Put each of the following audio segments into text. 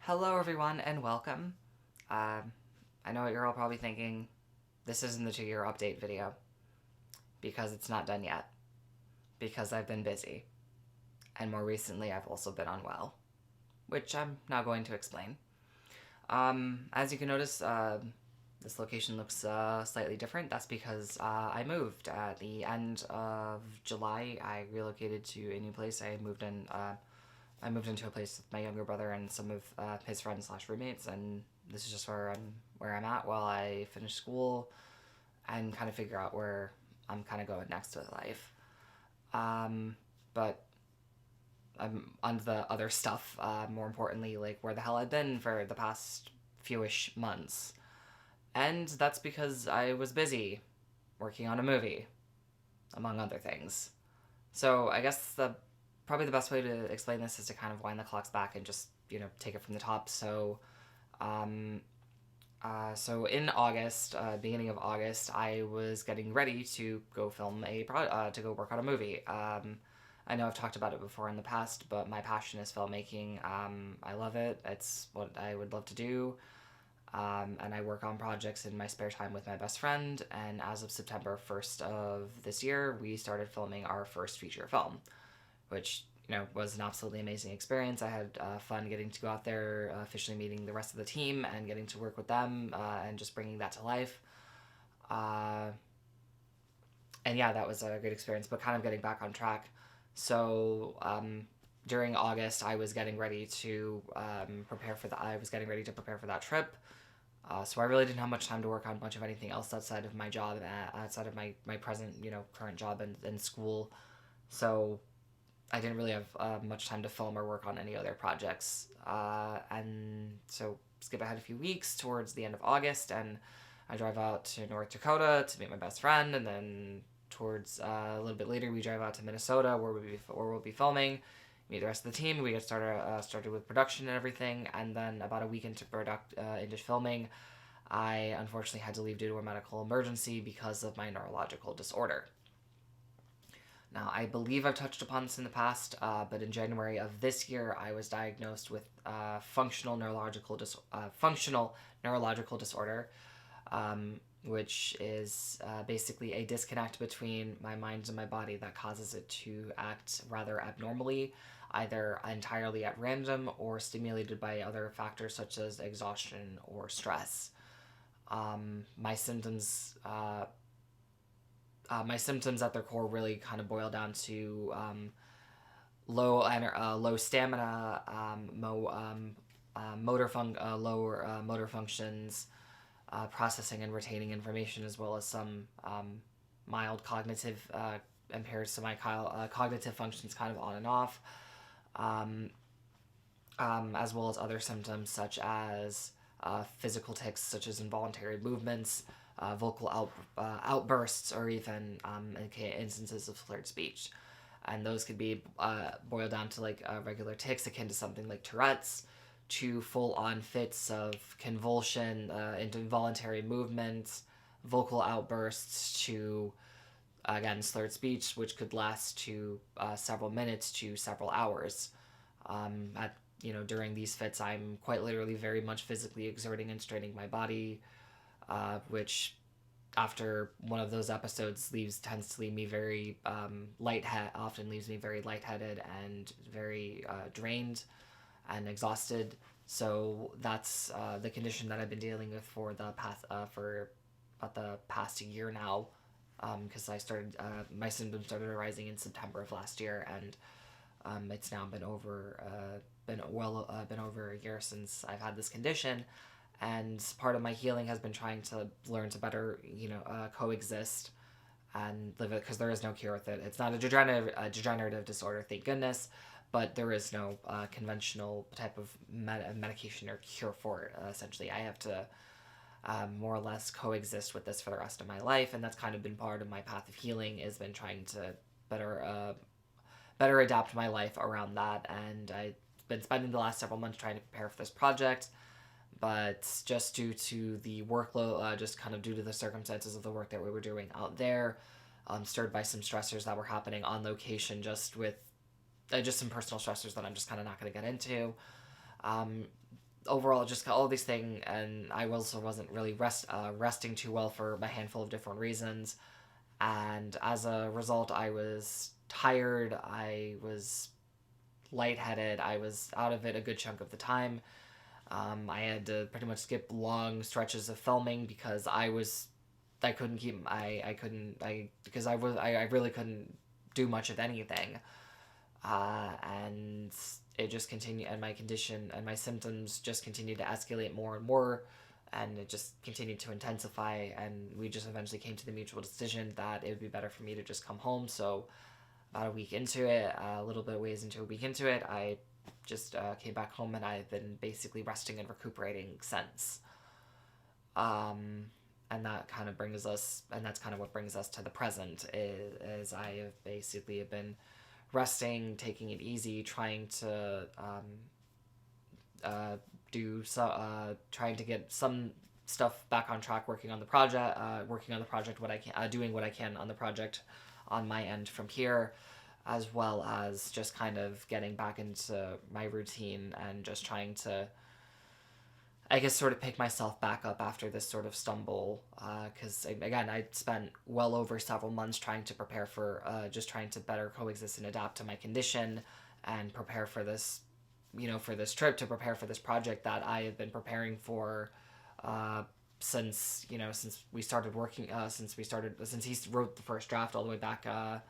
Hello, everyone, and welcome. I know what you're all probably thinking. This isn't the 2-year update video because it's not done yet. Because I've been busy. And more recently, I've also been unwell, which I'm now going to explain. As you can notice, this location looks slightly different. That's because I moved at the end of July. I relocated to a new place. I moved into a place with my younger brother and some of his friends slash roommates, and this is just where I'm at while I finish school and kind of figure out where I'm kind of going next with life. But I'm on the other stuff. More importantly, like where the hell I've been for the past fewish months, and that's because I was busy working on a movie, among other things. So I guess probably the best way to explain this is to kind of wind the clocks back and just take it from the top. Um, so in August, beginning of August, I was getting ready to go to go work on a movie. I know I've talked about it before in the past, but my passion is filmmaking. I love it. It's what I would love to do. And I work on projects in my spare time with my best friend. And as of September 1st of this year, we started filming our first feature film, which was an absolutely amazing experience. I had fun getting to go out there, officially meeting the rest of the team and getting to work with them and just bringing that to life. And yeah, that was a great experience, but kind of getting back on track. So during August, I was getting ready to prepare for that trip. So I really didn't have much time to work on much of anything else outside of my job, outside of my present, current job and school. So I didn't really have much time to film or work on any other projects. And so skip ahead a few weeks towards the end of August, and I drive out to North Dakota to meet my best friend, and then towards a little bit later we drive out to Minnesota where we'll be filming, meet the rest of the team. We get started with production and everything, and then about a week into filming, I unfortunately had to leave due to a medical emergency because of my neurological disorder. Now, I believe I've touched upon this in the past, but in January of this year, I was diagnosed with functional neurological disorder, which is basically a disconnect between my mind and my body that causes it to act rather abnormally, either entirely at random or stimulated by other factors such as exhaustion or stress. My symptoms at their core really kind of boil down to low stamina, lower motor functions, processing and retaining information, as well as some mild cognitive impairs. So my cognitive functions kind of on and off, as well as other symptoms such as physical tics, such as involuntary movements, vocal outbursts, or even instances of slurred speech. And those could be boiled down to like regular tics akin to something like Tourette's, to full-on fits of convulsion, involuntary movements, vocal outbursts, to again slurred speech, which could last to several minutes to several hours. During these fits, I'm quite literally very much physically exerting and straining my body, which after one of those episodes tends to leave me very often leaves me very lightheaded and very drained and exhausted. So that's the condition that I've been dealing with for about the past year now, because my symptoms started arising in September of last year, and it's now been over a year since I've had this condition. And part of my healing has been trying to learn to better, coexist and live it, because there is no cure with it. It's not a degenerative disorder, thank goodness, but there is no conventional type of medication or cure for it. Essentially, I have to more or less coexist with this for the rest of my life, and that's kind of been part of my path of healing, has been trying to better adapt my life around that. And I've been spending the last several months trying to prepare for this project, but just due to the workload, just kind of due to the circumstances of the work that we were doing out there, stirred by some stressors that were happening on location, just some personal stressors that I'm just kind of not going to get into. overall, just all these things, and I also wasn't really resting too well for a handful of different reasons, and as a result, I was tired. I was lightheaded. I was out of it a good chunk of the time. I had to pretty much skip long stretches of filming because I couldn't keep I couldn't I because I really couldn't do much of anything, and it just continued, and my condition and my symptoms just continued to escalate more and more, and it just continued to intensify, and we just eventually came to the mutual decision that it would be better for me to just come home. So about a week into it, a little bit of ways into a week into it, I just came back home, and I've been basically resting and recuperating since. And that kind of brings us, and that's kind of what brings us to the present, is I have basically been resting, taking it easy, trying to trying to get some stuff back on track, working on the project, what I can, doing what I can on the project on my end from here, as well as just kind of getting back into my routine and just trying to, I guess, sort of pick myself back up after this sort of stumble, because again, I spent well over several months trying to prepare for, just trying to better coexist and adapt to my condition, and prepare for this, for this trip, to prepare for this project that I have been preparing for, since we started working, since he wrote the first draft all the way back a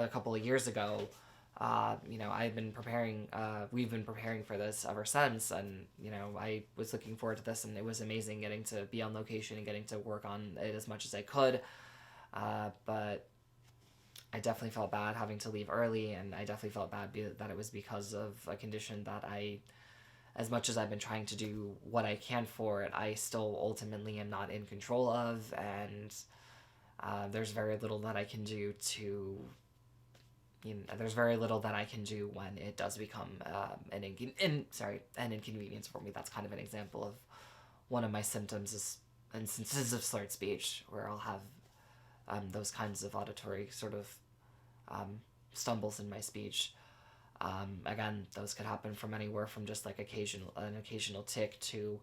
couple of years ago. I've been preparing, we've been preparing for this ever since, and, I was looking forward to this, and it was amazing getting to be on location and getting to work on it as much as I could, but I definitely felt bad having to leave early, and I definitely felt bad that it was because of a condition that as much as I've been trying to do what I can for it, I still ultimately am not in control of, and there's very little that I can do to there's very little that I can do when it does become an inconvenience for me. That's kind of an example of one of my instances of slurred speech, where I'll have those kinds of auditory sort of stumbles in my speech. Again, those could happen from anywhere from just like an occasional tic to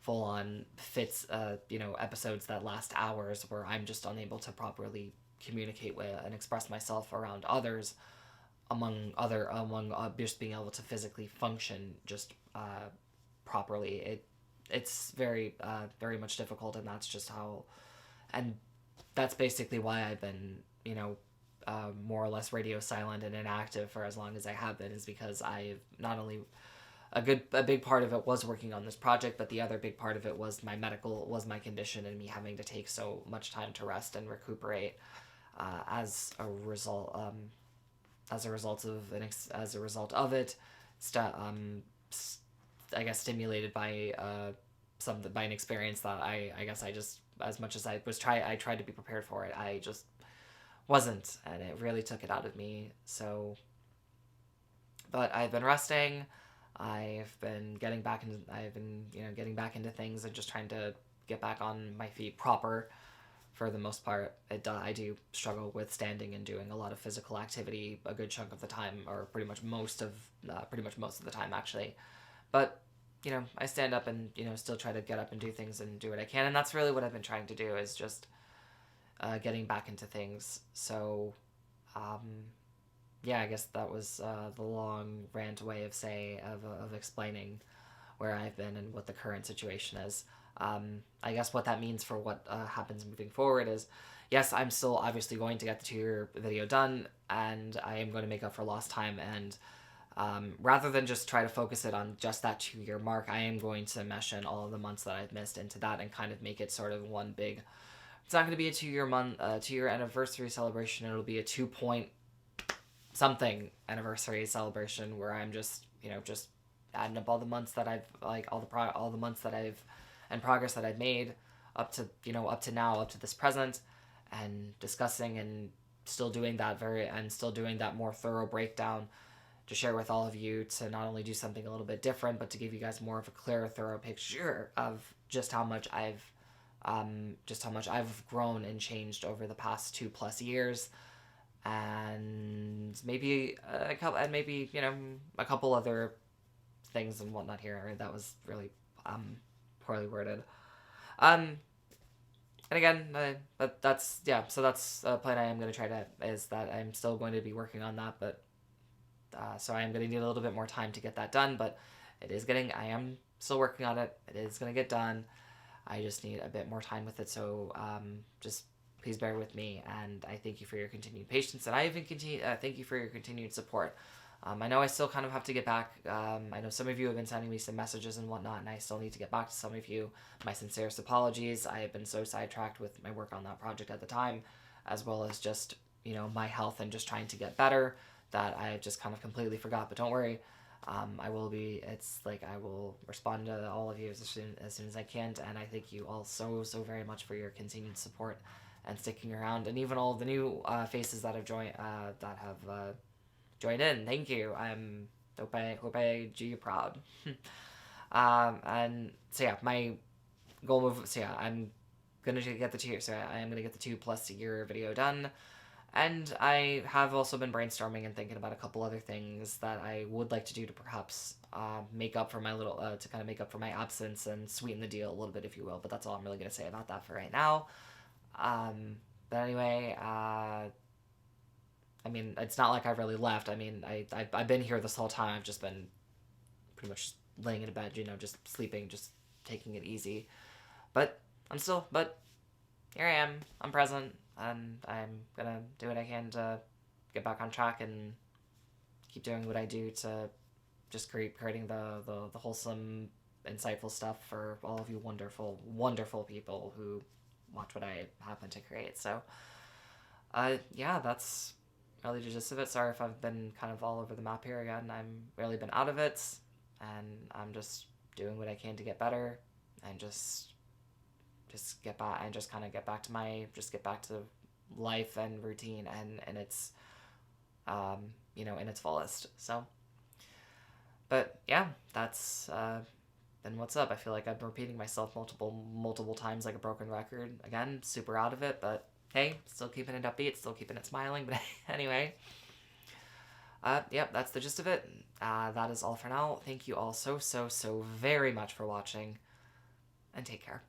full on fits, episodes that last hours where I'm just unable to properly communicate with and express myself around others, among just being able to physically function just properly. It's very very much difficult, and that's basically why I've been more or less radio silent and inactive for as long as I have been, is because I've not only a big part of it was working on this project, but the other big part of it was my condition, and me having to take so much time to rest and recuperate, as a result of it, I guess stimulated by by an experience that I guess I just, as much as I tried to be prepared for it, I just wasn't, and it really took it out of me. So, but I've been resting. I've been getting back into things, and just trying to get back on my feet proper. For the most part, I do struggle with standing and doing a lot of physical activity a good chunk of the time, or pretty much most of the time, actually. But I stand up and still try to get up and do things and do what I can, and that's really what I've been trying to do, is just getting back into things. So, yeah, I guess that was the long rant way of explaining where I've been and what the current situation is. I guess what that means for what happens moving forward is, yes, I'm still obviously going to get the 2-year video done, and I am going to make up for lost time, and rather than just try to focus it on just that 2-year mark, I am going to mesh in all of the months that I've missed into that, and kind of make it sort of one big, it's not going to be a 2-year anniversary celebration, it'll be a 2-point something anniversary celebration, where I'm just just adding up all the months that I've all the months that I've and progress that I've made up to now, up to this present, and discussing and still doing that more thorough breakdown to share with all of you, to not only do something a little bit different, but to give you guys more of a clear, thorough picture of just how much I've grown and changed over the past 2+ years, and maybe a couple other things and whatnot here. That was really poorly worded. Um, and again, but that's yeah. So that's a plan I am going to try to is that I'm still going to be working on that, but so I am going to need a little bit more time to get that done. But I am still working on it. It is going to get done. I just need a bit more time with it. So just please bear with me, and I thank you for your continued patience, and I even thank you for your continued support. I know I still kind of have to get back. I know some of you have been sending me some messages and whatnot, and I still need to get back to some of you. My sincerest apologies. I have been so sidetracked with my work on that project at the time, as well as just, my health and just trying to get better, that I just kind of completely forgot. But don't worry. I will respond to all of you as soon as I can, and I thank you all so very much for your continued support and sticking around, and even all the new faces that have joined join in. Thank you. Hope I do you proud. And so yeah, my goal move. So yeah, I'm gonna get the two. So I am gonna get the 2+ year video done, and I have also been brainstorming and thinking about a couple other things that I would like to do to perhaps make up for my little to kind of make up for my absence and sweeten the deal a little bit, if you will. But that's all I'm really gonna say about that for right now. But anyway, I mean, it's not like I've really left. I mean, I've been here this whole time. I've just been pretty much laying in a bed, just sleeping, just taking it easy. But but here I am. I'm present, and I'm gonna do what I can to get back on track and keep doing what I do to just creating the wholesome, insightful stuff for all of you wonderful, wonderful people who watch what I happen to create. So, yeah, that's really the gist of it. Sorry if I've been kind of all over the map here again. I'm really been out of it, and I'm just doing what I can to get better, and just get back and just kind of get back to life and routine and its in its fullest. So, but yeah, that's then what's up. I feel like I'm repeating myself multiple times like a broken record. Again, super out of it, but hey, still keeping it upbeat, still keeping it smiling. But anyway, yep, that's the gist of it. That is all for now. Thank you all so very much for watching, and take care.